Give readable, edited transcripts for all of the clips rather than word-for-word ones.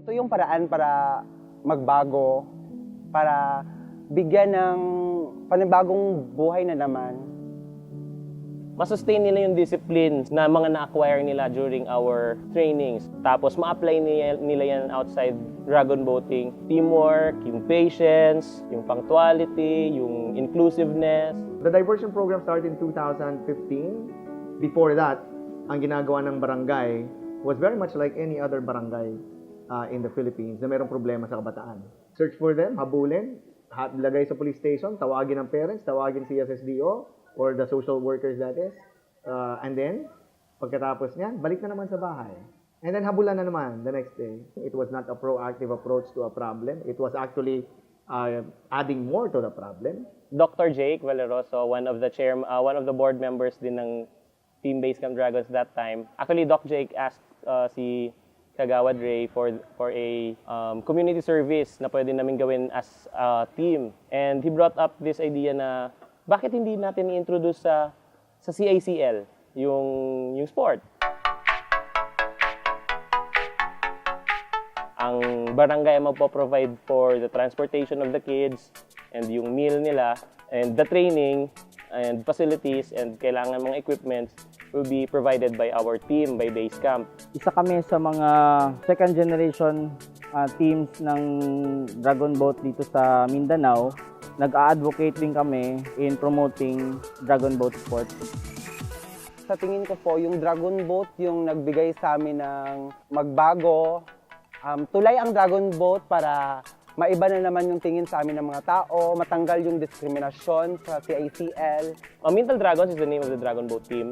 Ito yung paraan para magbago, para bigyan ng panibagong buhay na naman. Ma-sustain nila yung discipline na mga na-acquire nila during our trainings. Tapos ma-apply nila yan outside dragon boating. Teamwork, yung patience, yung punctuality, yung inclusiveness. The diversion program started in 2015. Before that, ang ginagawa ng barangay was very much like any other barangay in the Philippines na mayroong problema sa kabataan. Search for them, habulin, lagay sa police station, tawagin ng parents, tawagin si SSDO, or the social workers that is. And then, pagkatapos niyan, balik na naman sa bahay. And then habulan na naman the next day. It was not a proactive approach to a problem. It was actually adding more to the problem. Dr. Jake Valeroso, one of the board members din ng Team Basecamp Dragons that time. Actually, Doc Jake asked si Kagawad Ray for a community service na pwede namin gawin as a team. And he brought up this idea na bakit hindi natin i-introduce sa CICL yung sport? Ang barangay magpo-provide for the transportation of the kids and yung meal nila and the training and facilities and kailangan mga equipments will be provided by our team, by Basecamp. Isa kami sa mga second generation teams ng Dragon Boat dito sa Mindanao. Nag-a-advocate din kami in promoting Dragon Boat sport. Sa tingin ko po, yung Dragon Boat yung nagbigay sa amin ng magbago. Tulay ang Dragon Boat para maiba na naman yung tingin sa amin ng mga tao, matanggal yung diskriminasyon sa CICL. Mintal Dragons is the name of the Dragon Boat team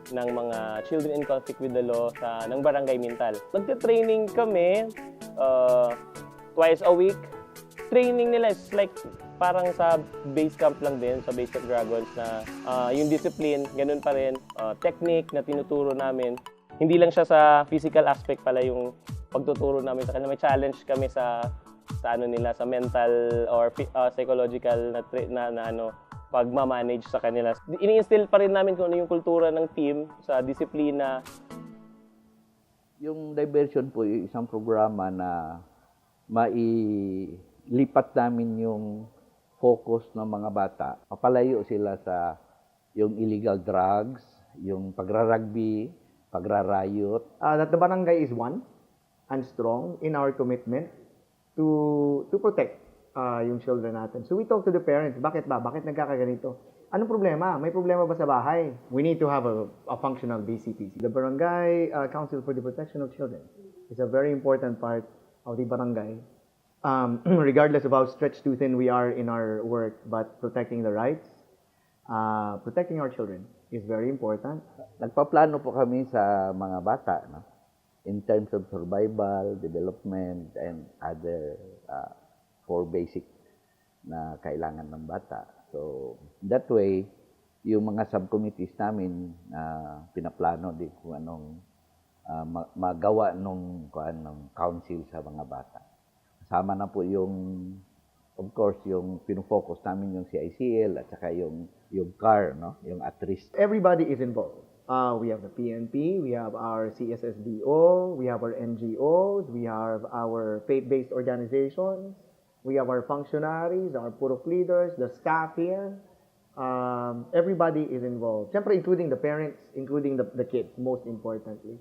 ng mga children in conflict with the law ng Barangay Mintal. Nagte-training kami twice a week. Training nila is like parang sa base camp lang din, sa Basecamp Dragons na yung discipline, ganun pa rin. Technique na tinuturo namin. Hindi lang siya sa physical aspect pala yung pagtuturo namin sa kanila. May challenge kami sa ano nila, sa mental or psychological na pagmamanage sa kanila. Ini-instill pa rin namin kung ano yung kultura ng team sa disiplina. Yung diversion po yung isang programa na mailipat namin yung focus ng mga bata. Papalayo sila sa yung illegal drugs, yung pagrarugby, pagrarayot. That the barangay is one and strong in our commitment to protect yung children natin. So we talk to the parents, bakit ba? Bakit nagkakaganito? Anong problema? May problema ba sa bahay? We need to have a functional BCPC. The Barangay Council for the Protection of Children is a very important part of the barangay. Regardless of how stretched too thin we are in our work, but protecting the rights, protecting our children is very important. Nagpaplano po kami sa mga bata, no? In terms of survival, development, and other for basic na kailangan ng bata. So, that way, yung mga subcommittees namin pinaplano din kung anong magawa ng council sa mga bata. Kasama na po yung, of course, yung pinufocus namin yung CICL at saka yung CAR, no? Yung at-risk. Everybody is involved. We have the PNP, we have our CSSDO, we have our NGOs, we have our faith-based organizations, we have our functionaries, our purok leaders, the staff here. Everybody is involved. Siyempre, including the parents, including the kids, most importantly.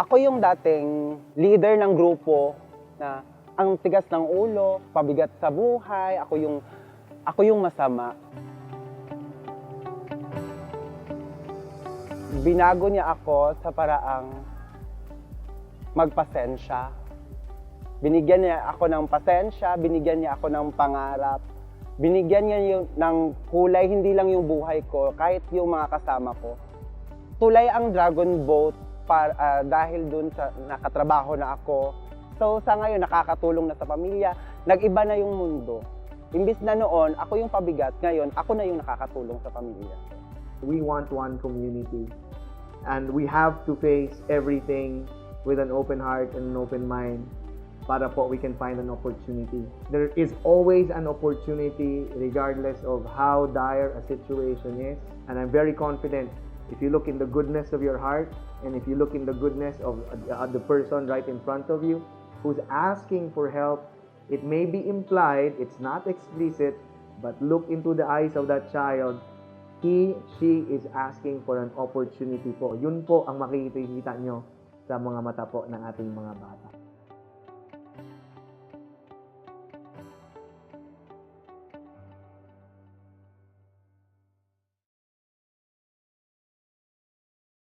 Ako yung dating leader ng grupo na ang tigas ng ulo, pabigat sa buhay, ako yung masama. Binago niya ako sa paraang magpasensya. Binigyan niya ako ng pasensya, binigyan niya ako ng pangarap, binigyan niya ng kulay, hindi lang yung buhay ko, kahit yung mga kasama ko. Tulay ang Dragon Boat dahil dun sa nakatrabaho na ako. So sa ngayon, nakakatulong na sa pamilya, nag-iba na yung mundo. Imbis na noon, ako yung pabigat, ngayon, ako na yung nakakatulong sa pamilya. We want one community and we have to face everything with an open heart and an open mind para po we can find an opportunity. There is always an opportunity regardless of how dire a situation is, and I'm very confident If you look in the goodness of your heart, and if you look in the goodness of the person right in front of you who's asking for help, it may be implied, it's not explicit, but look into the eyes of that child. She is asking for an opportunity po. Yun po ang makikita nyo sa mga mata po ng ating mga bata.